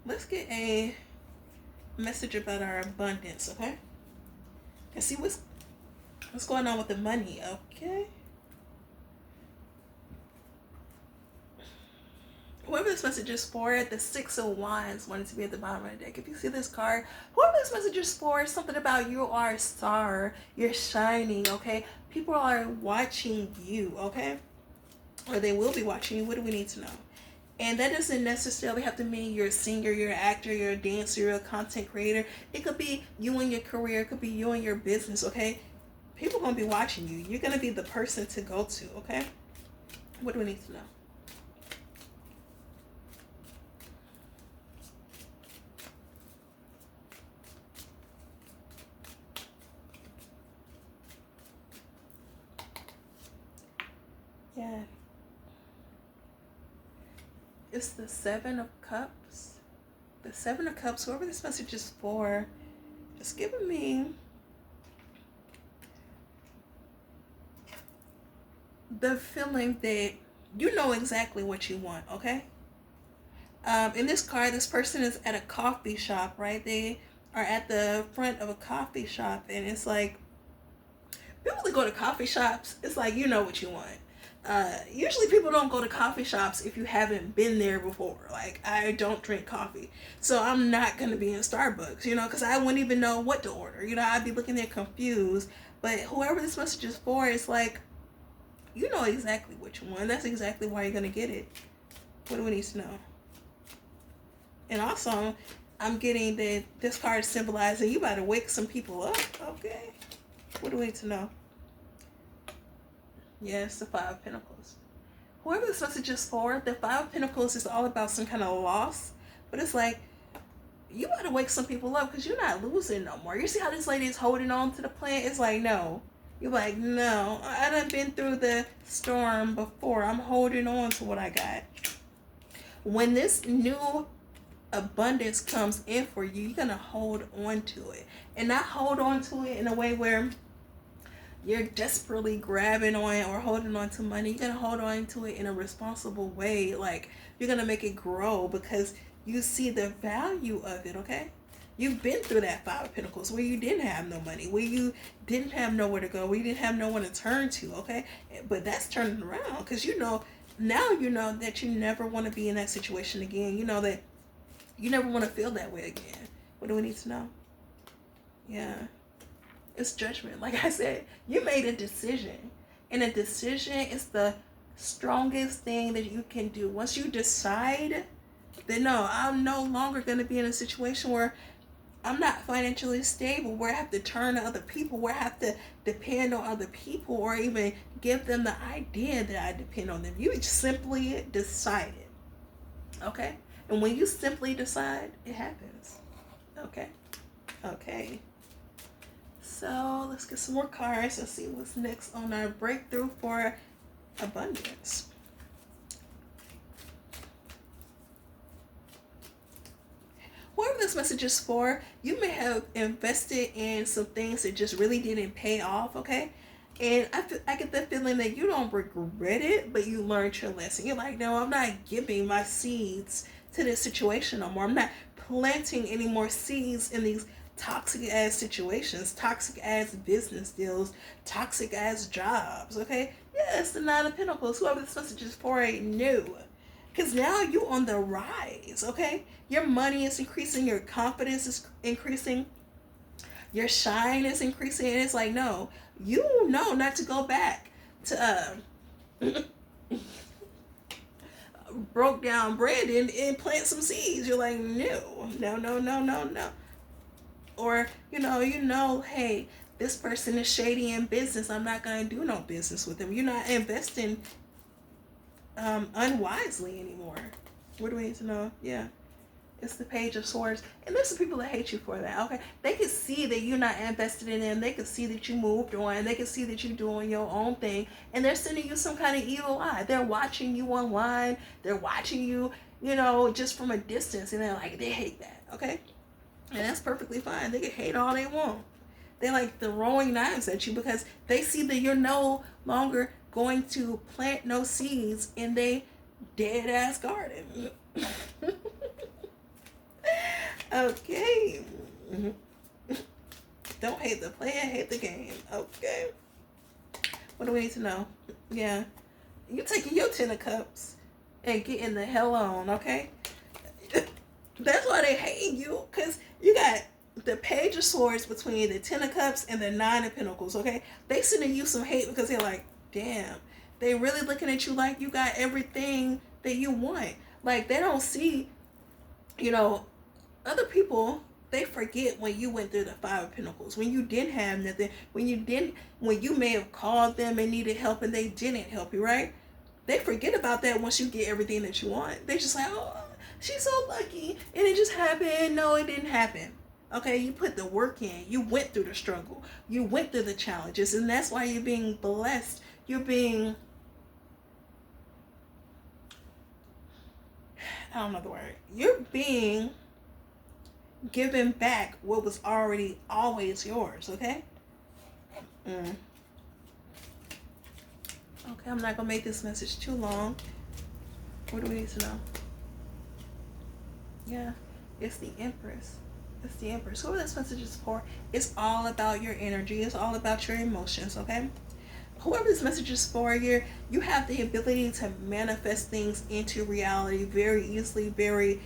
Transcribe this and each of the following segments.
Let's get a message about our abundance, okay? And see what's going on with the money, okay? Whoever this message is for, the Six of Wands wanted to be at the bottom of the deck. If you see this card, whoever this message is for, something about you are a star. You're shining, okay? People are watching you, okay? Or they will be watching you. What do we need to know? And that doesn't necessarily have to mean you're a singer, you're an actor, you're a dancer, you're a content creator. It could be you and your career. It could be you and your business, okay? People are going to be watching you. You're going to be the person to go to, okay? What do we need to know? Yeah. It's the Seven of Cups. The Seven of Cups, whoever this message is for, it's giving me the feeling that you know exactly what you want, okay? In this card, this person is at a coffee shop, right? They are at the front of a coffee shop, and it's like, people that go to coffee shops, it's like you know what you want. Usually people don't go to coffee shops if you haven't been there before. Like, I don't drink coffee, so I'm not going to be in Starbucks, because I wouldn't even know what to order. I'd be looking there confused. But whoever this message is for, it's like, you know exactly what you want. That's exactly why you're going to get it. What do we need to know? And also, I'm getting that this card is symbolizing you about to wake some people up, okay? What do we need to know? Yes, the Five of Pentacles. Whoever this message is for, the Five of Pentacles is all about some kind of loss. But it's like, you gotta wake some people up because you're not losing no more. You see how this lady is holding on to the plant? It's like, no. You're like, no. I done been through the storm before. I'm holding on to what I got. When this new abundance comes in for you, you're gonna hold on to it. And not hold on to it in a way where you're desperately grabbing on or holding on to money. You're gonna hold on to it in a responsible way. Like, you're gonna make it grow because you see the value of it, okay? You've been through that Five of Pentacles where you didn't have no money, where you didn't have nowhere to go, where you didn't have no one to turn to, okay? But that's turning around because now you know that you never want to be in that situation again. You know that you never want to feel that way again. What do we need to know? Yeah. It's judgment. Like I said, you made a decision. And a decision is the strongest thing that you can do. Once you decide that, no, I'm no longer going to be in a situation where I'm not financially stable, where I have to turn to other people, where I have to depend on other people, or even give them the idea that I depend on them. You simply decided. Okay? And when you simply decide, it happens. Okay? Okay. So let's get some more cards and see what's next on our breakthrough for abundance. Whoever this message is for, you may have invested in some things that just really didn't pay off, okay? And I get the feeling that you don't regret it, but you learned your lesson. You're like, no, I'm not giving my seeds to this situation no more. I'm not planting any more seeds in these toxic ass situations, toxic ass business deals, toxic ass jobs, okay? Yes, the Nine of Pentacles. Whoever this message is for ain't new. Because now you on the rise, okay? Your money is increasing, your confidence is increasing, your shine is increasing, and it's like, no, you know not to go back to broke down bread and plant some seeds. You're like, no. Or, hey, this person is shady in business. I'm not going to do no business with them. You're not investing unwisely anymore. What do we need to know? Yeah. It's the Page of Swords. And there's some people that hate you for that, okay? They can see that you're not invested in them. They can see that you moved on. They can see that you're doing your own thing. And they're sending you some kind of evil eye. They're watching you online. They're watching you, just from a distance. And they're like, they hate that, okay? And that's perfectly fine. They can hate all they want. They like throwing knives at you because they see that you're no longer going to plant no seeds in they dead ass garden. Okay. Mhm. Don't hate the player, hate the game. Okay. What do we need to know? Yeah. You taking your 10 of cups and getting the hell on, okay? That's why they hate you, because you got the Page of Swords between the 10 of Cups and the 9 of Pentacles, okay? They sending you some hate because they're like, damn, they really looking at you like you got everything that you want. Like, they don't see, you know, other people, they forget when you went through the 5 of Pentacles, when you didn't have nothing, when you may have called them and needed help and they didn't help you, right? They forget about that once you get everything that you want. They just like, oh, she's so lucky, and it just happened. No, it didn't happen. Okay, you put the work in. You went through the struggle. You went through the challenges, and that's why you're being blessed. You're being, I don't know the word. You're being given back what was already always yours. Okay. Okay, I'm not gonna make this message too long. What do we need to know? Yeah, it's the Empress. It's the Empress. Whoever this message is for, it's all about your energy. It's all about your emotions, okay? Whoever this message is for, you have the ability to manifest things into reality very easily, very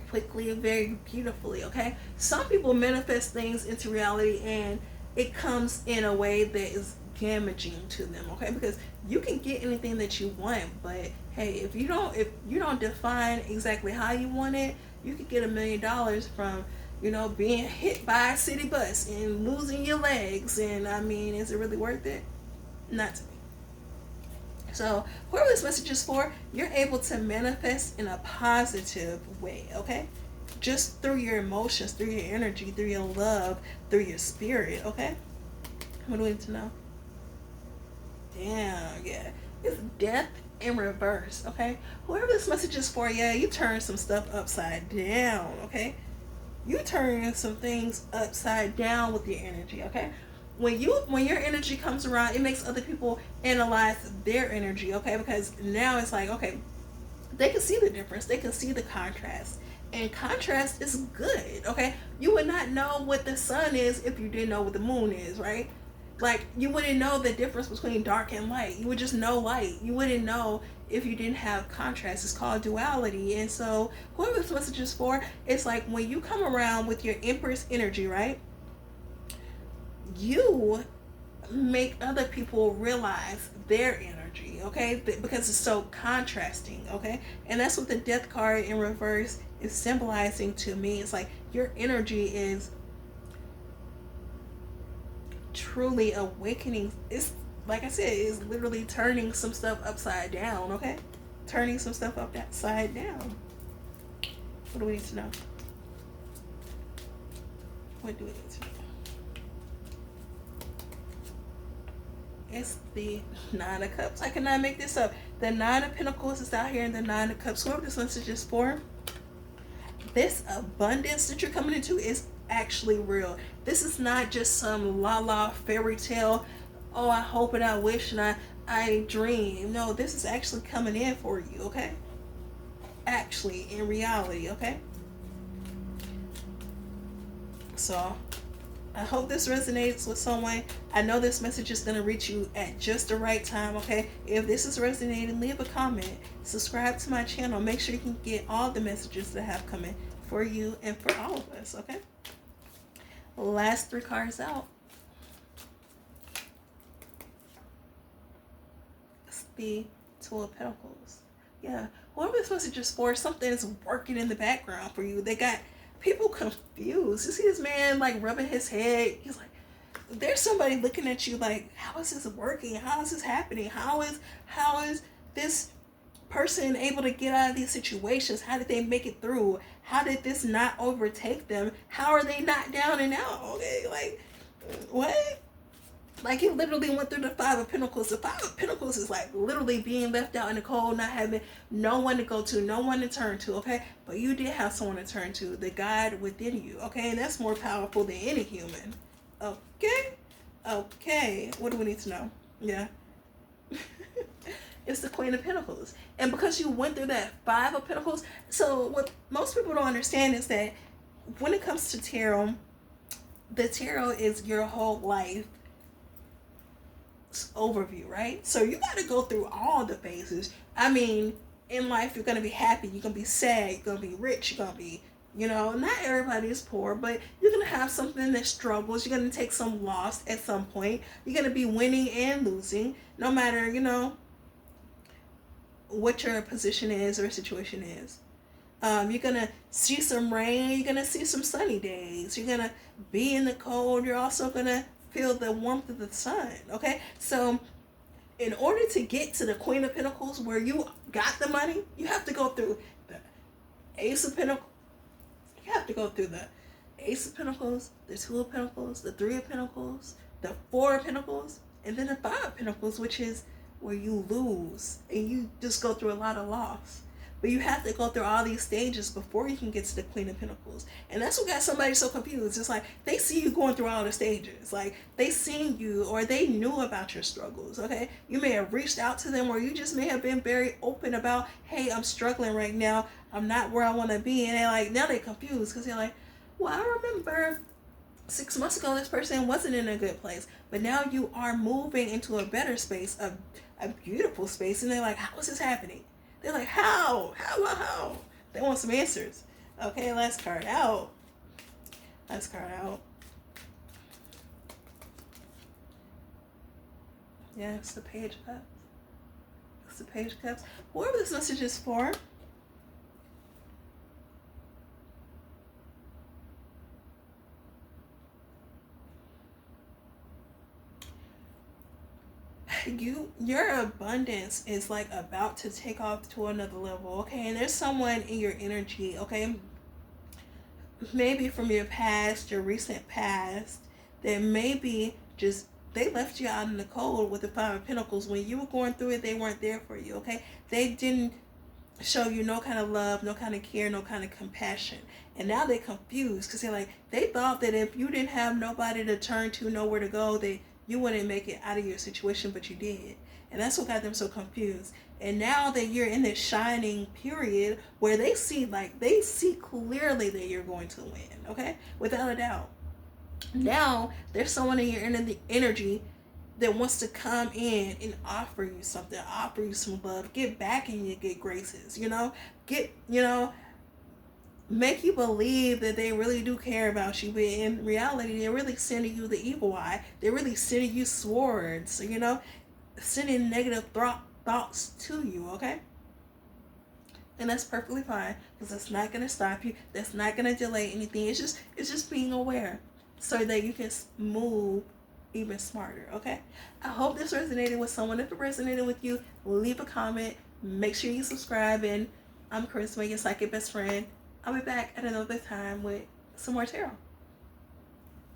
quickly, very beautifully, okay? Some people manifest things into reality and it comes in a way that is damaging to them, okay? Because you can get anything that you want, but hey, if you don't define exactly how you want it, you could get $1 million from, being hit by a city bus and losing your legs. And I mean, is it really worth it? Not to me. So, whoever this message is for, you're able to manifest in a positive way, okay? Just through your emotions, through your energy, through your love, through your spirit, okay? What do we need to know? Damn, yeah. It's death in reverse, okay? Whoever this message is for, yeah, you turn some stuff upside down, okay? You turn some things upside down with your energy, okay? When your energy comes around, it makes other people analyze their energy, okay? Because now it's like, okay, they can see the difference, they can see the contrast, and contrast is good, okay? You would not know what the sun is if you didn't know what the moon is, right? Like, you wouldn't know the difference between dark and light. You would just know light. You wouldn't know if you didn't have contrast. It's called duality. And so whoever this message is for, it's like when you come around with your Empress energy, right? You make other people realize their energy, okay? Because it's so contrasting, okay? And that's what the Death card in reverse is symbolizing to me. It's like your energy is truly awakening. It's like I said, it's literally turning some stuff upside down, okay? Turning some stuff upside down. What do we need to know? What do we need to know? It's the 9 of Cups. I cannot make this up. The 9 of Pentacles is out here in the 9 of Cups. Whoever this message is for, this abundance that you're coming into is actually real. This is not just some la fairy tale. Oh, I hope and I wish and I dream. No, this is actually coming in for you, okay? Actually, in reality, okay? So, I hope this resonates with someone. I know this message is going to reach you at just the right time, okay? If this is resonating, leave a comment. Subscribe to my channel. Make sure you can get all the messages that have coming for you and for all of us, okay? Last 3 cards out. It's the 2 of Pentacles. Yeah, whoever this message is for, something is working in the background for you. They got people confused. You see this man like rubbing his head. He's like, there's somebody looking at you like, how is this working? How is this happening? How is this person able to get out of these situations? How did they make it through? How did this not overtake them? How are they not down and out? Okay, like, what? Like, he literally went through the 5 of Pentacles. The 5 of Pentacles is like literally being left out in the cold, not having no one to go to, no one to turn to, okay? But you did have someone to turn to, the God within you, okay? And that's more powerful than any human, okay? Okay, what do we need to know? Yeah. It's the Queen of Pentacles. And because you went through that Five of Pentacles, so what most people don't understand is that when it comes to tarot, the tarot is your whole life overview, right? So you got to go through all the phases. I mean, in life, you're going to be happy, you're going to be sad, you're going to be rich, you're going to be, not everybody is poor, but you're going to have something that struggles. You're going to take some loss at some point. You're going to be winning and losing, no matter, what your position is or situation is. You're going to see some rain, you're going to see some sunny days, you're going to be in the cold, you're also going to feel the warmth of the sun, okay? So in order to get to the Queen of Pentacles where you got the money, you have to go through the Ace of Pentacles. You have to go through the Ace of Pentacles, the Two of Pentacles, the Three of Pentacles, the Four of Pentacles, and then the Five of Pentacles, which is where you lose and you just go through a lot of loss. But you have to go through all these stages before you can get to the Queen of Pentacles. And that's what got somebody so confused. It's like they see you going through all the stages. Like they seen you or they knew about your struggles, okay? You may have reached out to them or you just may have been very open about, hey, I'm struggling right now. I'm not where I want to be. And they're like, now they're confused because they're like, well, I remember 6 months ago this person wasn't in a good place. But now you are moving into a better space, a beautiful space. And they're like, how is this happening? They're like, how? How? They want some answers. Okay, last card out. Last card out. Yeah, it's the Page of Cups. It's the Page of Cups. Whoever this message is for, your abundance is like about to take off to another level, okay? And there's someone in your energy, okay? Maybe from your past, your recent past, that maybe just they left you out in the cold with the Five of Pentacles. When you were going through it, they weren't there for you, okay? They didn't show you no kind of love, no kind of care, no kind of compassion. And now they're confused because they thought that if you didn't have nobody to turn to, nowhere to go, that you wouldn't make it out of your situation, but you did. And that's what got them so confused. And now that you're in this shining period where they see clearly that you're going to win, okay? Without a doubt. Now there's someone in your energy that wants to come in and offer you something, offer you some love, get back in your good graces, make you believe that they really do care about you, but in reality, they're really sending you the evil eye. They're really sending you swords, sending negative thoughts to you, okay? And that's perfectly fine, because that's not going to stop you. That's not going to delay anything. It's just being aware so that you can move even smarter, okay? I hope this resonated with someone. If it resonated with you, leave a comment. Make sure you subscribe. And I'm Charisma, your psychic best friend. I'll be back at another time with some more tarot.